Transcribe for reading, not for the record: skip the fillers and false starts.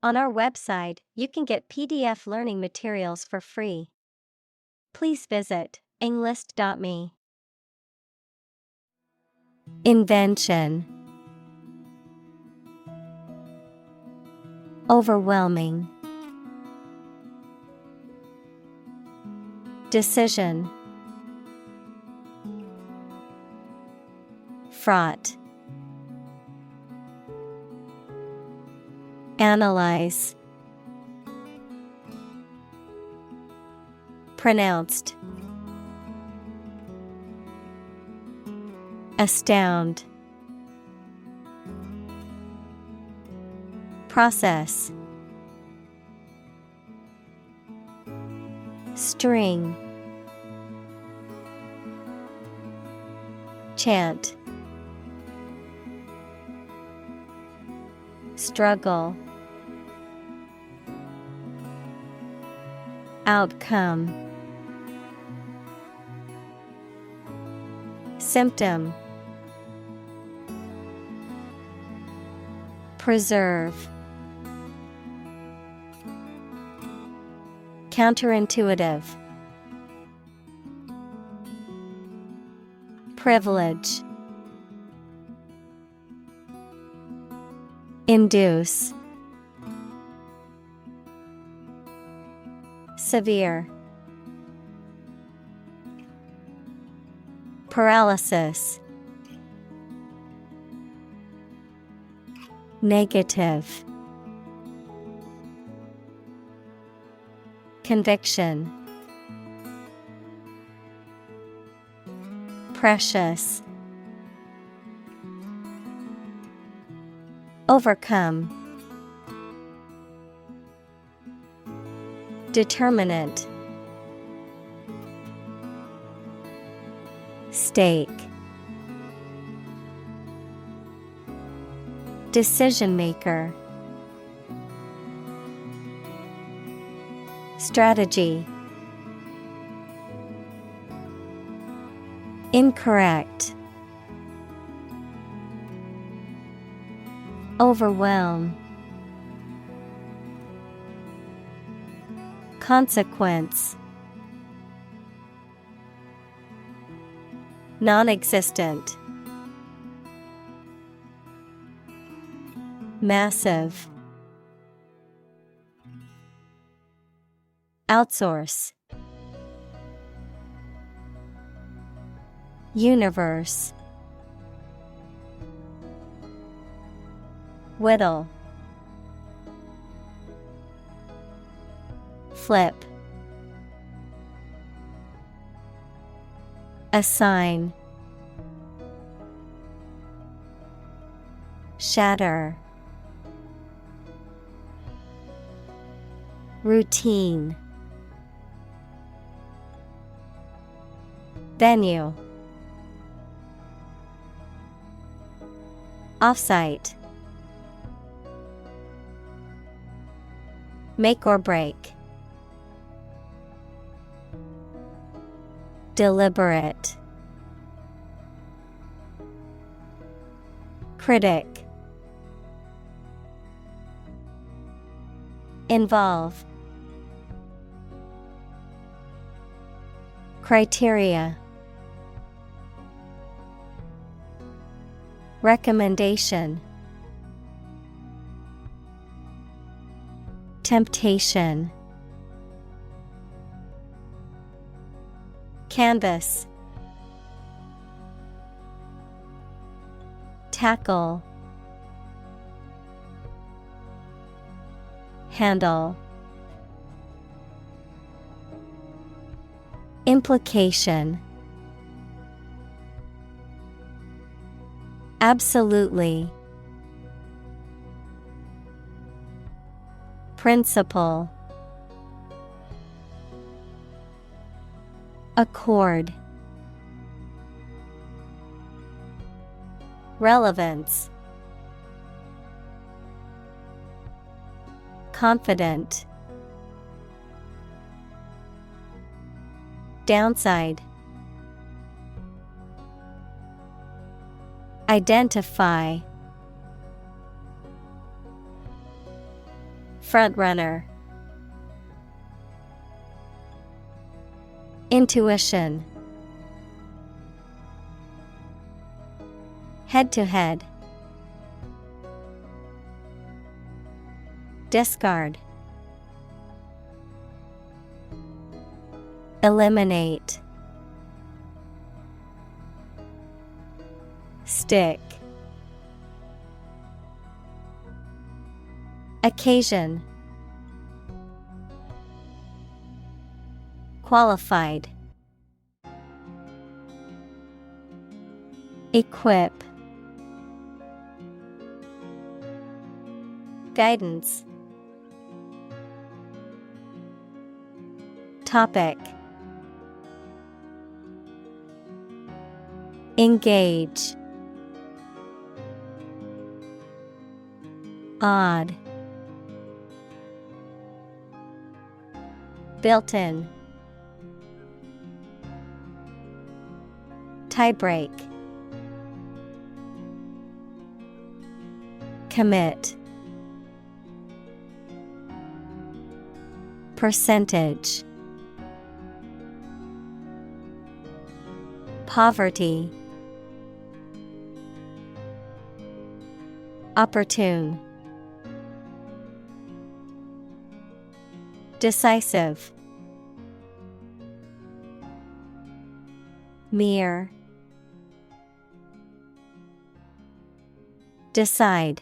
On our website, you can get PDF learning materials for free. Please visit englist.me. Invention. Overwhelming. Decision. Fraught. Analyze. Pronounced. Astound. Process. String. Chant. Struggle. Outcome. Symptom. Preserve. Counterintuitive. Privilege. Induce. Severe. Paralysis. Negative. Conviction. Precious. Overcome. Determinant. Stake. Decision maker. Strategy. Incorrect. Overwhelm. Consequence. Non-existent. Massive. Outsource. Universe. Whittle. Flip. Assign. Shatter. Routine. Venue. Offsite. Make or break. Deliberate. Critic. Involve. Criteria. Recommendation. Temptation. Canvas. Tackle. Handle. Implication. Absolutely. Principle. Accord. Relevance. Confident. Downside. Identify. Frontrunner. Intuition. Head to head. Discard. Eliminate. Stick. Occasion. Qualified. Equip. Guidance. Topic. Engage. Odd. Built-in. Tiebreak. Commit. Percentage. Poverty. Opportune. Decisive. Mere. Decide.